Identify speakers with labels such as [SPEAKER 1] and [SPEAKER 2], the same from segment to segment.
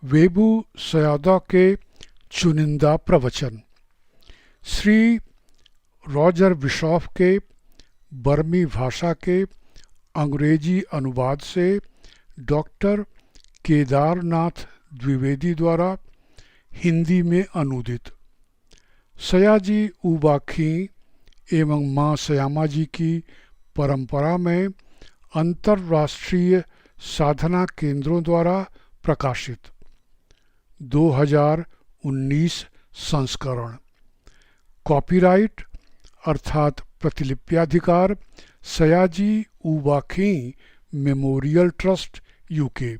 [SPEAKER 1] वेबू सयादा के चुनिंदा प्रवचन। श्री रॉजर बिशॉफ के बर्मी भाषा के अंग्रेजी अनुवाद से डॉक्टर केदारनाथ द्विवेदी द्वारा हिंदी में अनुदित। सयाजी उबाखी एवं माँ श्यामा जी की परंपरा में अंतर्राष्ट्रीय साधना केंद्रों द्वारा प्रकाशित 2019 संस्करण। कॉपीराइट अर्थात प्रतिलिप्याधिकार सयाजी उबाखी मेमोरियल ट्रस्ट यूके।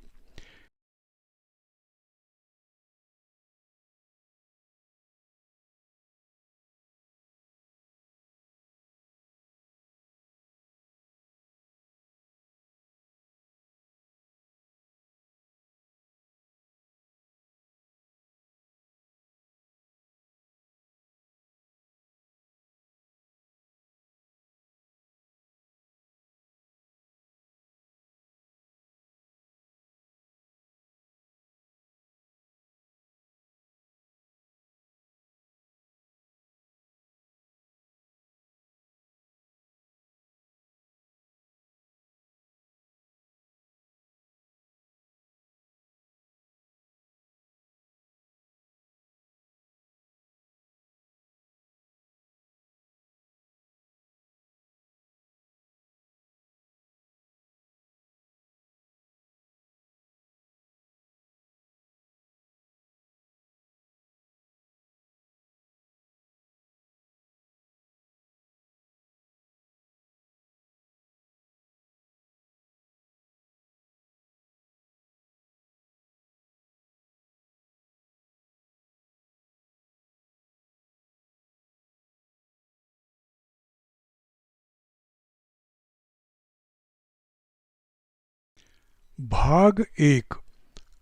[SPEAKER 1] भाग 1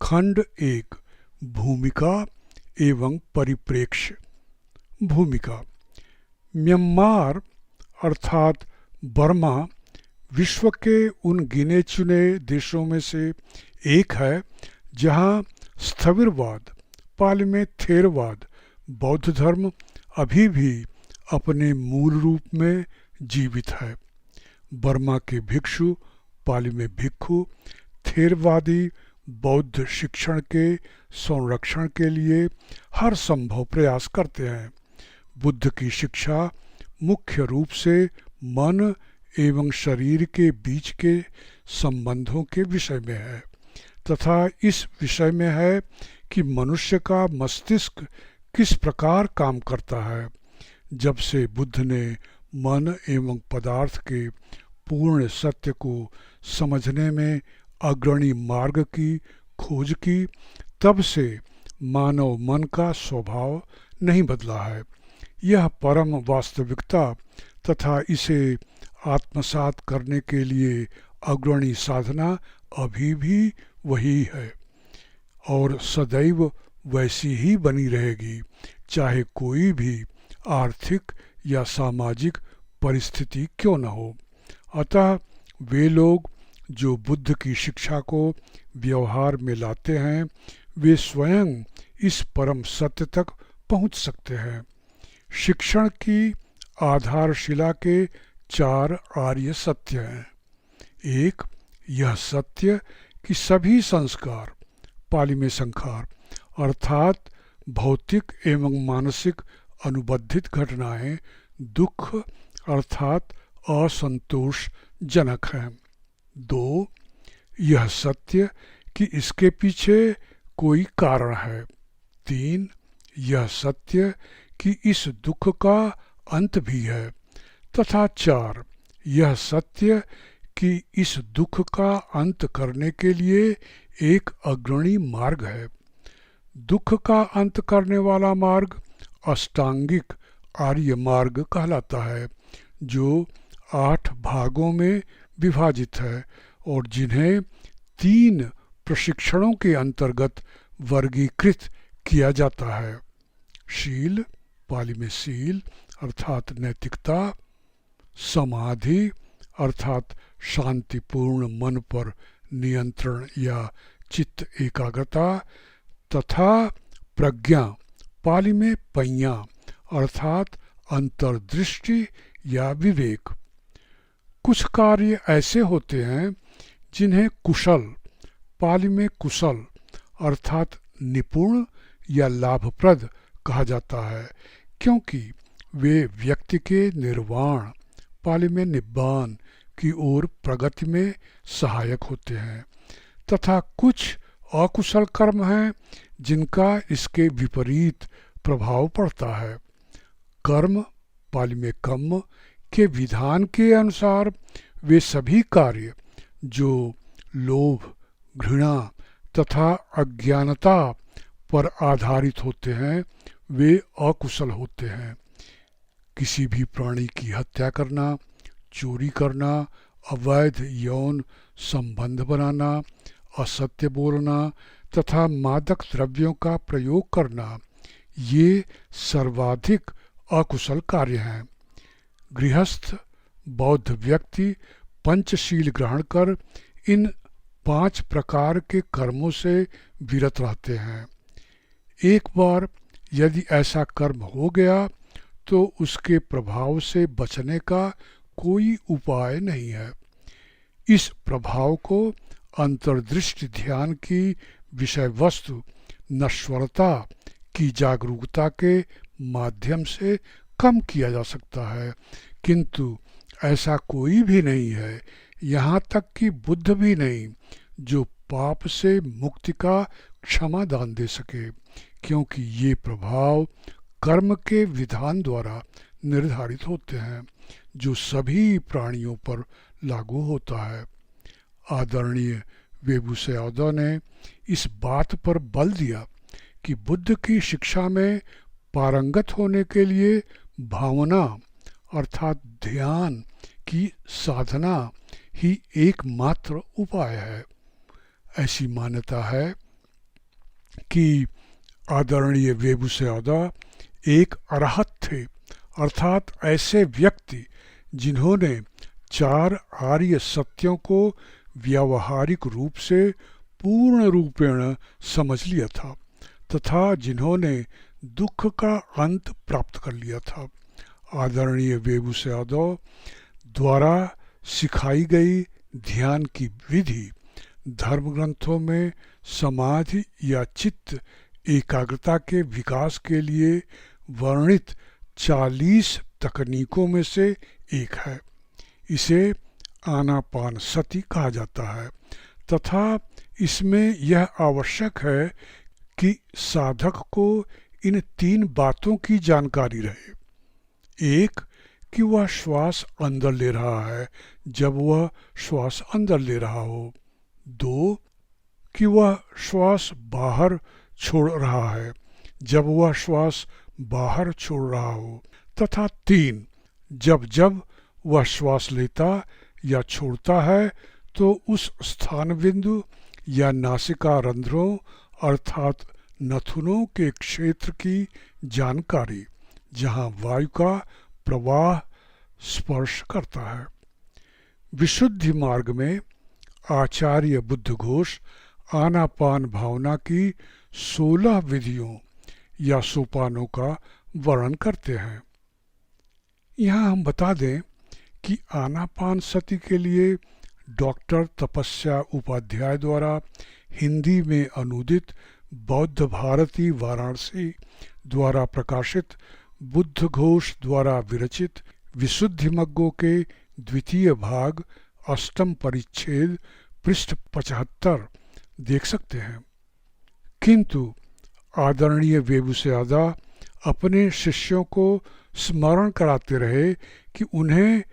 [SPEAKER 1] खंड 1 भूमिका एवं परिप्रेक्ष्य। भूमिका। म्यांमार अर्थात बर्मा विश्व के उन गिने चुने देशों में से एक है जहां स्थविरवाद, पाली में थेरवाद, बौद्ध धर्म अभी भी अपने मूल रूप में जीवित है। बर्मा के भिक्षु, पाली में भिक्खु, थेरवादी बौद्ध शिक्षण के संरक्षण के लिए हर संभव प्रयास करते हैं। बुद्ध की शिक्षा मुख्य रूप से मन एवं शरीर के बीच के संबंधों के विषय में है तथा इस विषय में है कि मनुष्य का मस्तिष्क किस प्रकार काम करता है। जब से बुद्ध ने मन एवं पदार्थ के पूर्ण सत्य को समझने में अग्रणी मार्ग की खोज की, तब से मानव मन का स्वभाव नहीं बदला है। यह परम वास्तविकता तथा इसे आत्मसात करने के लिए अग्रणी साधना अभी भी वही है और सदैव वैसी ही बनी रहेगी, चाहे कोई भी आर्थिक या सामाजिक परिस्थिति क्यों न हो। अतः वे लोग जो बुद्ध की शिक्षा को व्यवहार में लाते हैं, वे स्वयं इस परम सत्य तक पहुंच सकते हैं। शिक्षण की आधारशिला के 4 आर्य सत्य हैं। 1. यह सत्य कि सभी संस्कार, पाली में संखार, अर्थात भौतिक एवं मानसिक अनुबंधित घटनाएं दुख अर्थात असंतोषजनक हैं। 2. यह सत्य कि इसके पीछे कोई कारण है। 3. यह सत्य कि इस दुख का अंत भी है तथा 4. यह सत्य कि इस दुख का अंत करने के लिए एक अग्रणी मार्ग है। दुख का अंत करने वाला मार्ग अष्टांगिक आर्य मार्ग कहलाता है, जो 8 भागों में विभाजित है और जिन्हें 3 प्रशिक्षणों के अंतर्गत वर्गीकृत किया जाता है। शील, पाली में सील अर्थात नैतिकता, समाधि अर्थात शांतिपूर्ण मन पर नियंत्रण या चित्त एकाग्रता तथा प्रज्ञा पाली में पय्या अर्थात अंतर्दृष्टि या विवेक। कुछ कार्य ऐसे होते हैं जिन्हें कुशल पाली में कुशल अर्थात निपुण या लाभप्रद कहा जाता है, क्योंकि वे व्यक्ति के निर्वाण पाली में निब्बान की ओर प्रगति में सहायक होते हैं, तथा कुछ अकुशल कर्म हैं जिनका इसके विपरीत प्रभाव पड़ता है। कर्म पाली में कर्म के विधान के अनुसार वे सभी कार्य जो लोभ, घृणा तथा अज्ञानता पर आधारित होते हैं वे अकुशल होते हैं। किसी भी प्राणी की हत्या करना, चोरी करना, अवैध यौन संबंध बनाना, असत्य बोलना तथा मादक द्रव्यों का प्रयोग करना, ये सर्वाधिक अकुशल कार्य हैं। गृहस्थ बौद्ध व्यक्ति पंचशील ग्रहण कर इन 5 प्रकार के कर्मों से विरत रहते हैं। एक बार यदि ऐसा कर्म हो गया तो उसके प्रभाव से बचने का कोई उपाय नहीं है। इस प्रभाव को अंतर्दृष्टि ध्यान की विषय वस्तु नश्वरता की जागरूकता के माध्यम से कम किया जा सकता है, किंतु ऐसा कोई भी नहीं है, यहाँ तक कि बुद्ध भी नहीं, जो पाप से मुक्ति का क्षमादान दे सके, क्योंकि ये प्रभाव कर्म के विधान द्वारा निर्धारित होते हैं जो सभी प्राणियों पर लागू होता है। आदरणीय वेबुसयादा ने इस बात पर बल दिया कि बुद्ध की शिक्षा में पारंगत होने के लिए भावना अर्थात ध्यान की साधना ही एकमात्र उपाय है। ऐसी मान्यता है कि आदरणीय वेबुसयादा एक अरहत थे, अर्थात ऐसे व्यक्ति जिन्होंने 4 आर्य सत्यों को व्यावहारिक रूप से पूर्ण रूपेण समझ लिया था तथा जिन्होंने दुख का अंत प्राप्त कर लिया था। आदरणीय वेबुसयादा द्वारा सिखाई गई ध्यान की विधि धर्म ग्रंथों में समाधि या चित्त एकाग्रता के विकास के लिए वर्णित 40 तकनीकों में से एक है। इसे आनापानसति कहा जाता है तथा इसमें यह आवश्यक है कि साधक को इन 3 बातों की जानकारी रहे। 1 कि वह श्वास अंदर ले रहा है जब वह श्वास अंदर ले रहा हो। 2 कि वह श्वास बाहर छोड़ रहा है जब वह श्वास बाहर छोड़ रहा हो, तथा 3 जब जब वह श्वास लेता या छोड़ता है तो उस स्थान बिंदु या नासिका रंध्रों अर्थात नथुनों के क्षेत्र की जानकारी जहाँ वायु का प्रवाह स्पर्श करता है। विशुद्धि मार्ग में आचार्य बुद्धघोष आनापान भावना की 16 विधियों या सोपानों का वर्णन करते हैं। यहाँ हम बता दें कि आनापानसति के लिए डॉक्टर तपस्या उपाध्याय द्वारा हिंदी में अनुदित बौद्ध भारती वाराणसी द्वारा प्रकाशित बुद्धघोष द्वारा विरचित विशुद्धिमग्गों के 2य भाग 8म परिच्छेद पृष्ठ 75 देख सकते हैं। किंतु आदरणीय वेबुसयादा अपने शिष्यों को स्मरण कराते रहे कि उन्हें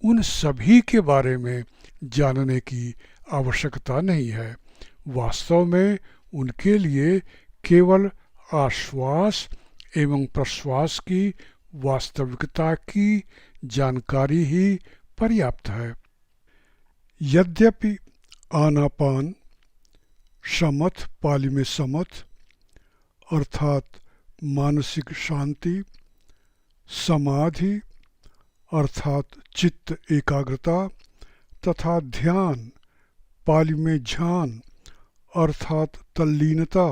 [SPEAKER 1] उन सभी के बारे में जानने की आवश्यकता नहीं है। वास्तव में उनके लिए केवल आश्वास एवं प्रश्वास की वास्तविकता की जानकारी ही पर्याप्त है। यद्यपि आनापान समथ पाली में समथ अर्थात मानसिक शांति, समाधि अर्थात चित्त एकाग्रता तथा ध्यान पाली में ध्यान अर्थात तल्लीनता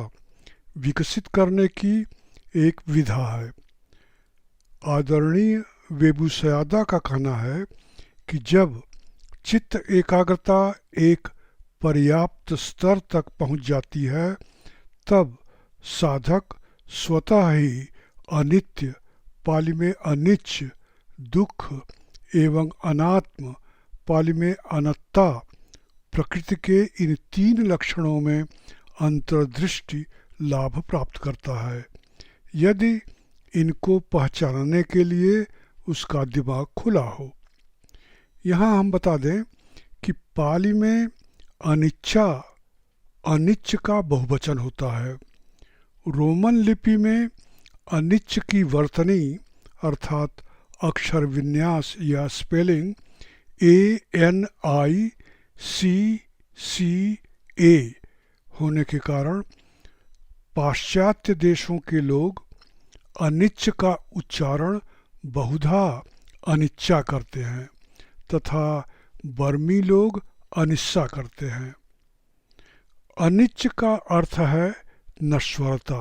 [SPEAKER 1] विकसित करने की एक विधा है। आदरणीय वेबुसयादा का कहना है कि जब चित्त एकाग्रता एक पर्याप्त स्तर तक पहुंच जाती है, तब साधक स्वतः ही अनित्य, पाली में अनिच्छ, दुख एवं अनात्म, पाली में अनात्ता, प्रकृति के इन तीन लक्षणों में अंतर्दृष्टि लाभ प्राप्त करता है, यदि इनको पहचानने के लिए उसका दिमाग खुला हो। यहाँ हम बता दें कि पाली में अनिच्छा, अनिच्छ का बहुवचन होता है। रोमन लिपि में अनिच्छ की वर्तनी अर्थात अक्षर विन्यास या स्पेलिंग ANICCA होने के कारण पाश्चात्य देशों के लोग अनिच्छ का उच्चारण बहुधा अनिच्छा करते हैं तथा बर्मी लोग अनिस्सा करते हैं। अनिच्छ का अर्थ है नश्वरता,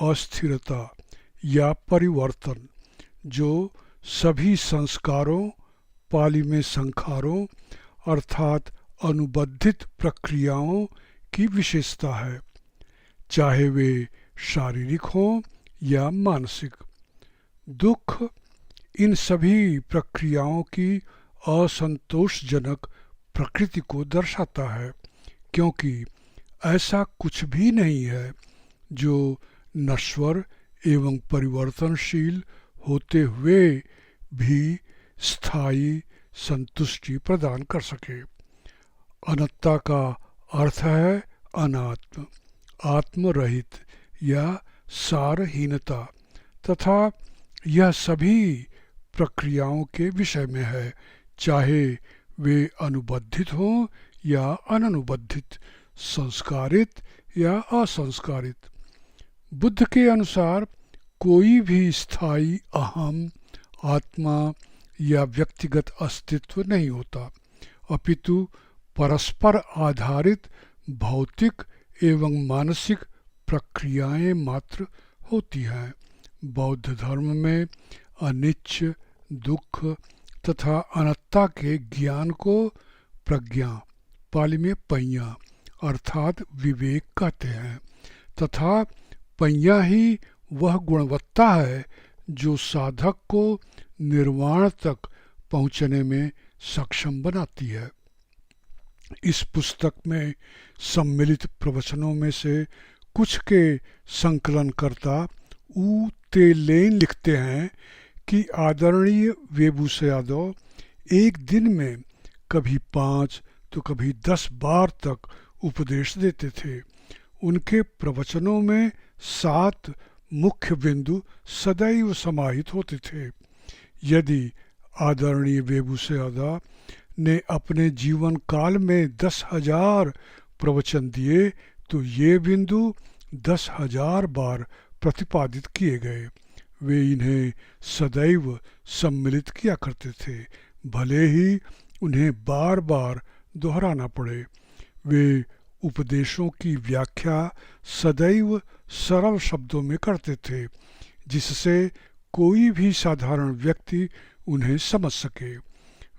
[SPEAKER 1] अस्थिरता या परिवर्तन, जो सभी संस्कारों, पाली में संखारों अर्थात अनुबंधित प्रक्रियाओं की विशेषता है, चाहे वे शारीरिक हों या मानसिक। दुख इन सभी प्रक्रियाओं की असंतोषजनक प्रकृति को दर्शाता है, क्योंकि ऐसा कुछ भी नहीं है जो नश्वर एवं परिवर्तनशील होते हुए भी स्थायी संतुष्टि प्रदान कर सके। अनात्ता का अर्थ है अनात्म, आत्मरहित या सारहीनता, तथा यह सभी प्रक्रियाओं के विषय में है, चाहे वे अनुबंधित हों या अननुबंधित, संस्कारित या असंस्कारित। बुद्ध के अनुसार कोई भी स्थायी अहम, आत्मा या व्यक्तिगत अस्तित्व नहीं होता, अपितु परस्पर आधारित भौतिक एवं मानसिक प्रक्रियाएं मात्र होती हैं। बौद्ध धर्म में अनिच्छ, दुख तथा अनात्ता के ज्ञान को प्रज्ञा, पाली में पඤ्ඤा अर्थात विवेक कहते हैं, तथा पඤ्ඤा ही वह गुणवत्ता है जो साधक को निर्वाण तक पहुँचने में सक्षम बनाती है। इस पुस्तक में सम्मिलित प्रवचनों में से कुछ के संकलनकर्ता ऊ ते लेन लिखते हैं कि आदरणीय वेबुसयादा एक दिन में कभी 5 तो कभी 10 बार तक उपदेश देते थे। उनके प्रवचनों में 7 मुख्य बिंदु सदैव समाहित होते थे। यदि आदरणीय वेबुसयादा ने अपने जीवन काल में 10,000 प्रवचन दिए तो ये बिंदु 10,000 बार प्रतिपादित किए गए। वे इन्हें सदैव सम्मिलित किया करते थे, भले ही उन्हें बार बार दोहराना पड़े। वे उपदेशों की व्याख्या सदैव सरल शब्दों में करते थे, जिससे कोई भी साधारण व्यक्ति उन्हें समझ सके।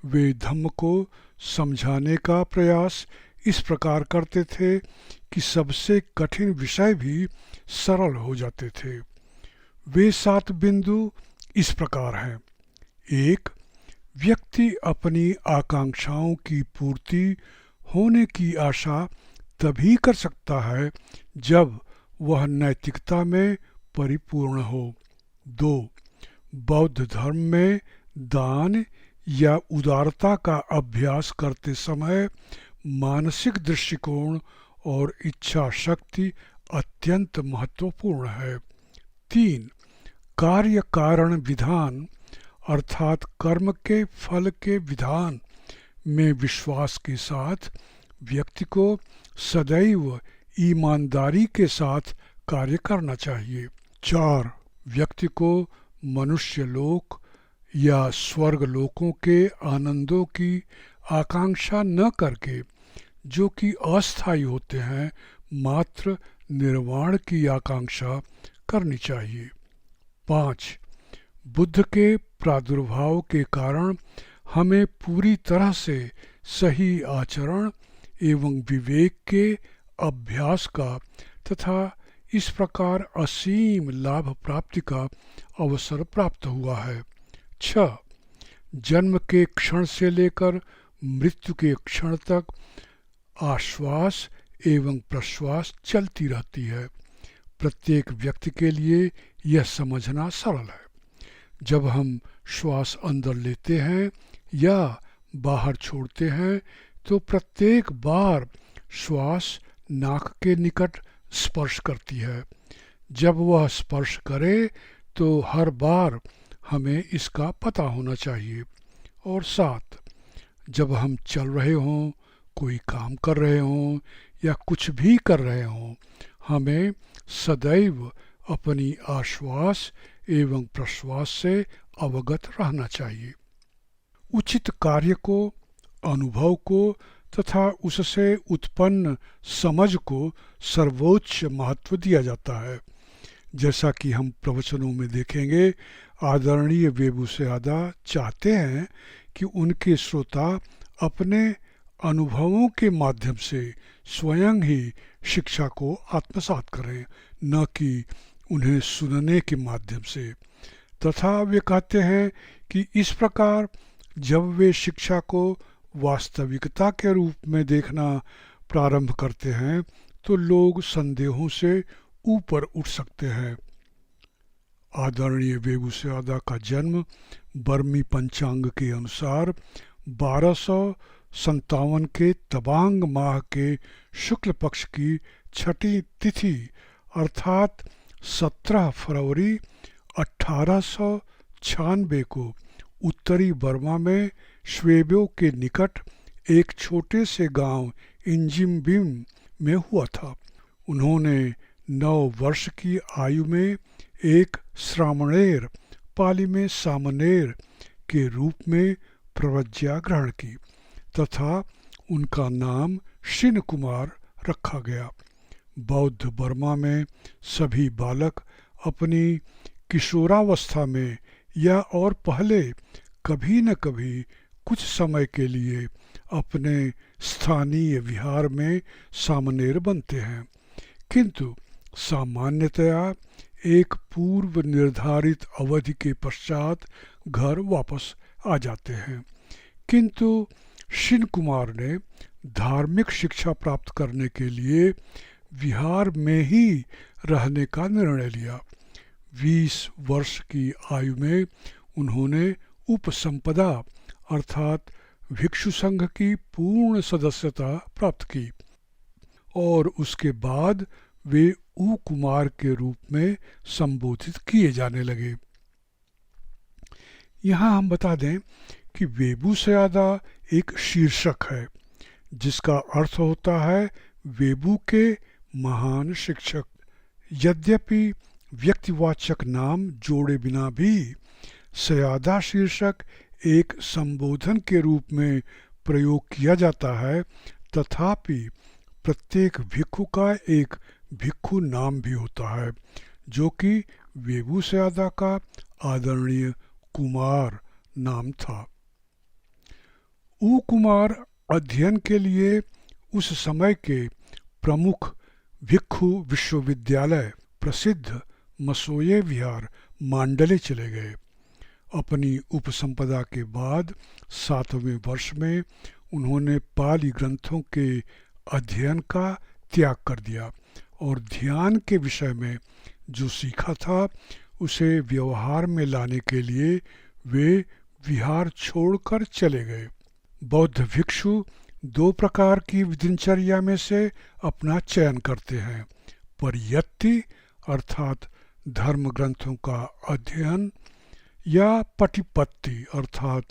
[SPEAKER 1] वे धम्म को समझाने का प्रयास इस प्रकार करते थे कि सबसे कठिन विषय भी सरल हो जाते थे। वे 7 बिंदु इस प्रकार हैं। 1. व्यक्ति अपनी आकांक्षाओं की पूर्ति होने की आशा तभी कर सकता है जब वह नैतिकता में परिपूर्ण हो। 2. बौद्ध धर्म में दान या उदारता का अभ्यास करते समय मानसिक दृष्टिकोण और इच्छा शक्ति अत्यंत महत्वपूर्ण है। 3. कार्य कारण विधान अर्थात कर्म के फल के विधान में विश्वास के साथ व्यक्ति को सदैव ईमानदारी के साथ कार्य करना चाहिए। 4. व्यक्ति को मनुष्य लोक या स्वर्ग लोकों के आनंदों की आकांक्षा न करके, जो कि अस्थायी होते हैं, मात्र निर्वाण की आकांक्षा करनी चाहिए। 5. बुद्ध के प्रादुर्भाव के कारण हमें पूरी तरह से सही आचरण एवं विवेक के अभ्यास का तथा इस प्रकार असीम लाभ प्राप्ति का अवसर प्राप्त हुआ है। 6. जन्म के क्षण से लेकर मृत्यु के क्षण तक आश्वास एवं प्रश्वास चलती रहती है। प्रत्येक व्यक्ति के लिए यह समझना सरल है। जब हम श्वास अंदर लेते हैं या बाहर छोड़ते हैं तो प्रत्येक बार श्वास नाक के निकट स्पर्श करती है। जब वह स्पर्श करे तो हर बार हमें इसका पता होना चाहिए। और 7. जब हम चल रहे हों, कोई काम कर रहे हों या कुछ भी कर रहे हों, हमें सदैव अपनी आश्वास एवं प्रश्वास से अवगत रहना चाहिए। उचित कार्य को, अनुभव को तथा उससे उत्पन्न समझ को सर्वोच्च महत्व दिया जाता है। जैसा कि हम प्रवचनों में देखेंगे, आदरणीय वेबुसयादा चाहते हैं कि उनके श्रोता अपने अनुभवों के माध्यम से स्वयं ही शिक्षा को आत्मसात करें, न कि उन्हें सुनने के माध्यम से। तथा वे कहते हैं कि इस प्रकार जब वे शिक्षा को वास्तविकता के रूप में देखना प्रारंभ करते हैं तो लोग संदेहों से ऊपर उठ सकते हैं। आदरणीय वेबुसयादा का जन्म बर्मी पंचांग के अनुसार 1257 के तवांग माह के शुक्ल पक्ष की छठी तिथि अर्थात 17 फरवरी 1896 को उत्तरी बर्मा में श्वेबो के निकट एक छोटे से गांव इंजिमबिम में हुआ था। उन्होंने 9 वर्ष की आयु में एक श्रामणेर, पाली में सामनेर के रूप में प्रवज्ञा ग्रहण की तथा उनका नाम शिन कुमार रखा गया। बौद्ध बर्मा में सभी बालक अपनी किशोरावस्था में या और पहले कभी न कभी कुछ समय के लिए अपने स्थानीय विहार में सामनेर बनते हैं, किंतु सामान्यतया एक पूर्व निर्धारित अवधि के पश्चात घर वापस आ जाते हैं। किंतु शिन कुमार ने धार्मिक शिक्षा प्राप्त करने के लिए विहार में ही रहने का निर्णय लिया। 20 वर्ष की आयु में उन्होंने उपसंपदा अर्थात भिक्षु संघ की पूर्ण सदस्यता प्राप्त की और उसके बाद वे ऊ कुमार के रूप में संबोधित किए जाने लगे। यहाँ हम बता दें कि वेबुसयादा एक शीर्षक है जिसका अर्थ होता है वेबू के महान शिक्षक। यद्यपि व्यक्तिवाचक नाम जोड़े बिना भी सयादा शीर्षक एक संबोधन के रूप में प्रयोग किया जाता है, तथापि प्रत्येक भिक्षु का एक भिक्षु नाम भी होता है जो कि वेबुसयादा का आदरणीय कुमार नाम था। ऊ कुमार अध्ययन के लिए उस समय के प्रमुख भिक्षु विश्वविद्यालय प्रसिद्ध मसोये विहार मांडले चले गए। अपनी उपसंपदा के बाद 7वें वर्ष में उन्होंने पाली ग्रंथों के अध्ययन का त्याग कर दिया और ध्यान के विषय में जो सीखा था उसे व्यवहार में लाने के लिए वे विहार छोड़कर चले गए। बौद्ध भिक्षु 2 प्रकार की दिनचर्या में से अपना चयन करते हैं, परियत्ति अर्थात धर्म ग्रंथों का अध्ययन या पटिपत्ति अर्थात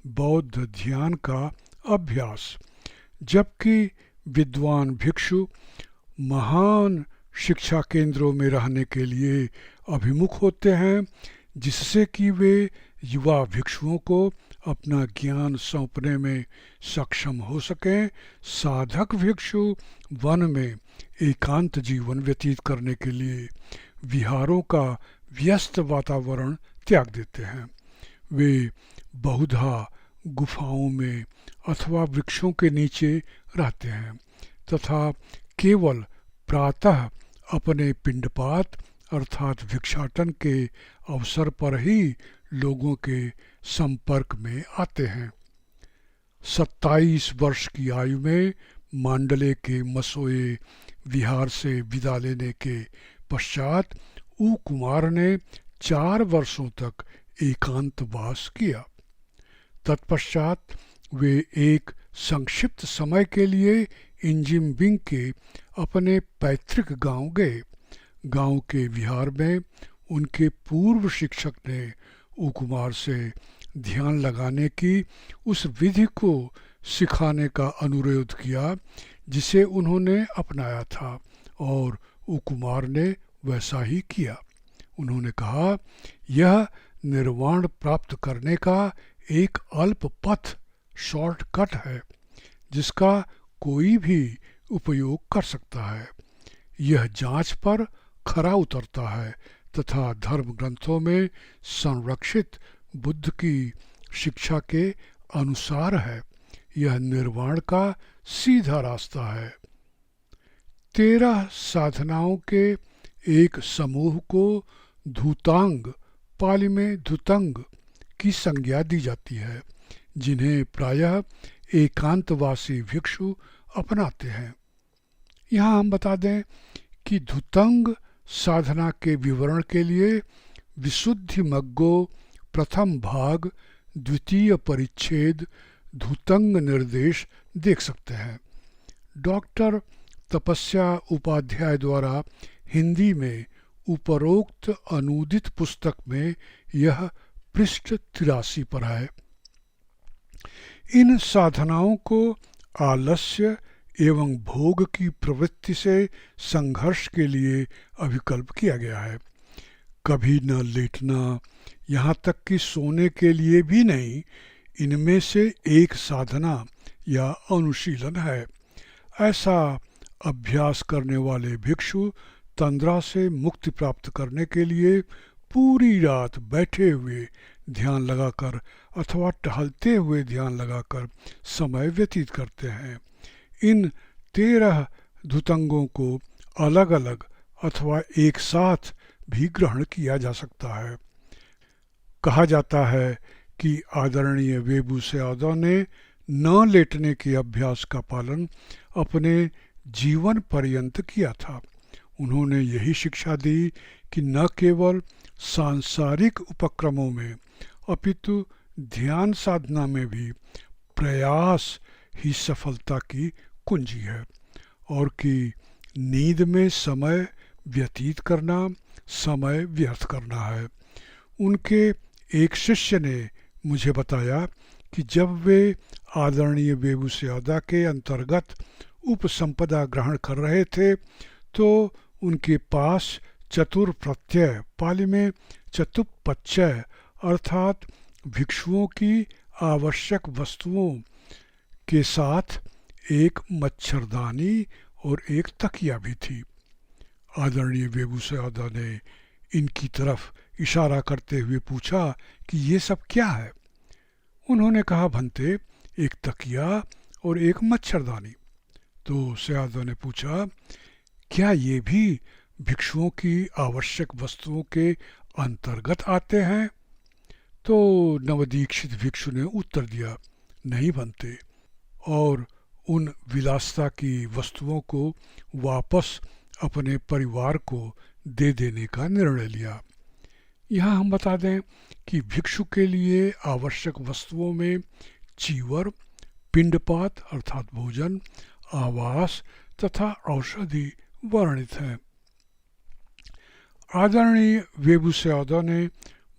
[SPEAKER 1] बौद्ध ध्यान का अभ्यास। जबकि विद्वान भिक्षु महान शिक्षा केंद्रों में रहने के लिए अभिमुख होते हैं जिससे कि वे युवा भिक्षुओं को अपना ज्ञान सौंपने में सक्षम हो सकें। साधक भिक्षु वन में एकांत जीवन व्यतीत करने के लिए विहारों का व्यस्त वातावरण त्याग देते हैं। वे बहुधा गुफाओं में अथवा वृक्षों के नीचे रहते हैं तथा केवल प्रातः अपने पिंडपात अर्थात भिक्षाटन के अवसर पर ही लोगों के संपर्क में आते हैं। 27 वर्ष की आयु में मांडले के मसोए विहार से विदा लेने के पश्चात ऊ कुमार ने 4 वर्षों तक एकांतवास किया। तत्पश्चात वे एक संक्षिप्त समय के लिए इंजिमबिंग के अपने पैतृक गांव गए। गांव के विहार में उनके पूर्व शिक्षक ने ऊ कुमार से ध्यान लगाने की उस विधि को सिखाने का अनुरोध किया जिसे उन्होंने अपनाया था और ऊ कुमार ने वैसा ही किया। उन्होंने कहा, यह निर्वाण प्राप्त करने का एक अल्प पथ शॉर्टकट है जिसका कोई भी उपयोग कर सकता है। यह जांच पर खरा उतरता है तथा धर्म ग्रंथों में संरक्षित बुद्ध की शिक्षा के अनुसार है। यह निर्वाण का सीधा रास्ता है। 13 साधनाओं के एक समूह को धूतांग, पाली में धुतंग की संज्ञा दी जाती है, जिन्हें प्रायः एकांतवासी भिक्षु अपनाते हैं। यहाँ हम बता दें कि धुतंग साधना के विवरण के लिए विशुद्धिमग्गो प्रथम भाग द्वितीय परिच्छेद धुतंग निर्देश देख सकते हैं। डॉक्टर तपस्या उपाध्याय द्वारा हिंदी में उपरोक्त अनूदित पुस्तक में यह पृष्ठ 83 पर है। इन साधनाओं को आलस्य एवं भोग की प्रवृत्ति से संघर्ष के लिए अभिकल्प किया गया है। कभी न लेटना, यहाँ तक कि सोने के लिए भी नहीं, इनमें से एक साधना या अनुशीलन है। ऐसा अभ्यास करने वाले भिक्षु तंद्रा से मुक्ति प्राप्त करने के लिए पूरी रात बैठे हुए ध्यान लगाकर अथवा टहलते हुए ध्यान लगाकर समय व्यतीत करते हैं। इन 13 धुतंगों को अलग अलग अथवा एक साथ भी ग्रहण किया जा सकता है। कहा जाता है कि आदरणीय वेबुसयादा ने न लेटने के अभ्यास का पालन अपने जीवन पर्यंत किया था। उन्होंने यही शिक्षा दी कि न केवल सांसारिक उपक्रमों में अपितु ध्यान साधना में भी प्रयास ही सफलता की कुंजी है और कि नींद में समय व्यतीत करना समय व्यर्थ करना है। उनके एक शिष्य ने मुझे बताया कि जब वे आदरणीय वेबुसयादा के अंतर्गत उपसंपदा ग्रहण कर रहे थे तो उनके पास चतुर प्रत्यय, पाली में चतुपच्चय अर्थात भिक्षुओं की आवश्यक वस्तुओं के साथ एक मच्छरदानी और एक तकिया भी थी। आदरणीय वेबुसयादा ने इनकी तरफ इशारा करते हुए पूछा कि ये सब क्या है। उन्होंने कहा, भंते, एक तकिया और एक मच्छरदानी। तो सयादा ने पूछा, क्या ये भी भिक्षुओं की आवश्यक वस्तुओं के अंतर्गत आते हैं? तो नवदीक्षित भिक्षु ने उत्तर दिया, नहीं भंते, और उन विलासता की वस्तुओं को वापस अपने परिवार को दे देने का निर्णय लिया। यहाँ हम बता दें कि भिक्षु के लिए आवश्यक वस्तुओं में चीवर, पिंडपात अर्थात भोजन, आवास तथा औषधि वर्णित हैं। आदरणीय वेबुसयादा ने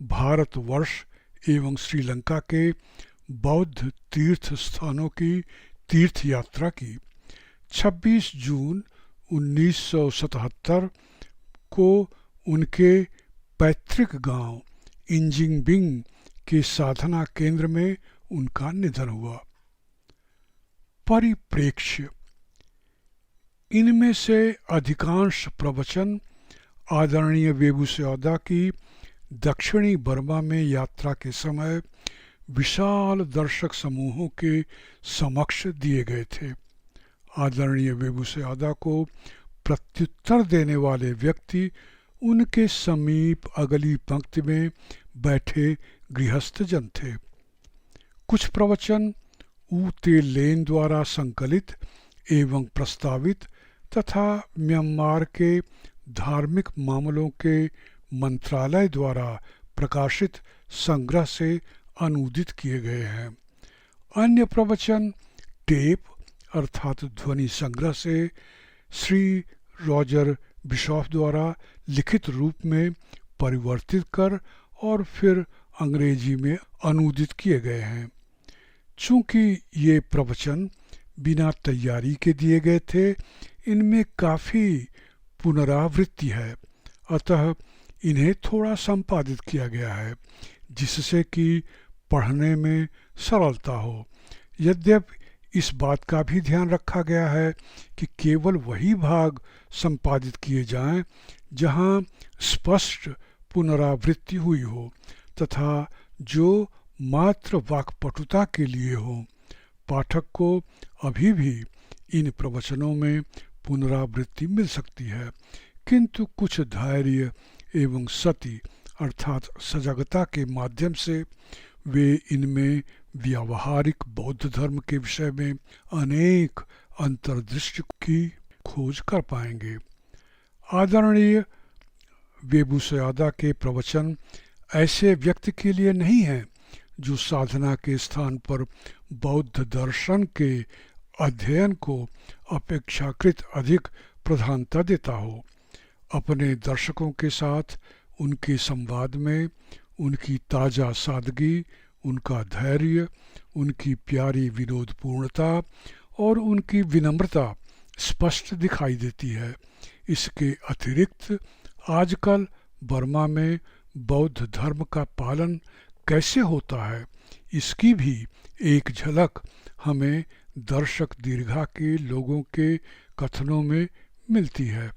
[SPEAKER 1] भारतवर्ष एवं श्रीलंका के बौद्ध तीर्थ स्थानों की तीर्थ यात्रा की। 26 जून 1977 को उनके पैतृक गांव इंजिंगबिंग के साधना केंद्र में उनका निधन हुआ। परिप्रेक्ष्य। इनमें से अधिकांश प्रवचन आदरणीय वेबुसैदा की दक्षिणी बर्मा में यात्रा के समय विशाल दर्शक समूहों के समक्ष दिए गए थे। आदरणीय वेबुसैदा को प्रत्युत्तर देने वाले व्यक्ति उनके समीप अगली पंक्ति में बैठे गृहस्थ जन थे। कुछ प्रवचन ऊ ते लेन द्वारा संकलित एवं प्रस्तावित तथा म्यांमार के धार्मिक मामलों के मंत्रालय द्वारा प्रकाशित संग्रह से अनुदित किए गए हैं। अन्य प्रवचन टेप अर्थात ध्वनि संग्रह से श्री रॉजर बिशॉफ द्वारा लिखित रूप में परिवर्तित कर और फिर अंग्रेजी में अनुदित किए गए हैं। चूँकि ये प्रवचन बिना तैयारी के दिए गए थे, इनमें काफ़ी पुनरावृत्ति है, अतः इन्हें थोड़ा संपादित किया गया है जिससे कि पढ़ने में सरलता हो। यद्यपि इस बात का भी ध्यान रखा गया है कि केवल वही भाग संपादित किए जाएं जहां स्पष्ट पुनरावृत्ति हुई हो तथा जो मात्र वाक्पटुता के लिए हो। पाठक को अभी भी इन प्रवचनों में पुनरावृत्ति मिल सकती है, किंतु कुछ धैर्य एवं सती अर्थात सजगता के माध्यम से वे इनमें व्यावहारिक बौद्ध धर्म के विषय में अनेक अंतर्दृष्टि की खोज कर पाएंगे। आदरणीय वेबुसैदा के प्रवचन ऐसे व्यक्ति के लिए नहीं हैं जो साधना के स्थान पर बौद्ध दर्शन के अध्ययन को अपेक्षाकृत अधिक प्रधानता देता हो। अपने दर्शकों के साथ उनके संवाद में उनकी ताज़ा सादगी, उनका धैर्य, उनकी प्यारी विनोदपूर्णता और उनकी विनम्रता स्पष्ट दिखाई देती है। इसके अतिरिक्त आजकल बर्मा में बौद्ध धर्म का पालन कैसे होता है, इसकी भी एक झलक हमें दर्शक दीर्घा के लोगों के कथनों में मिलती है।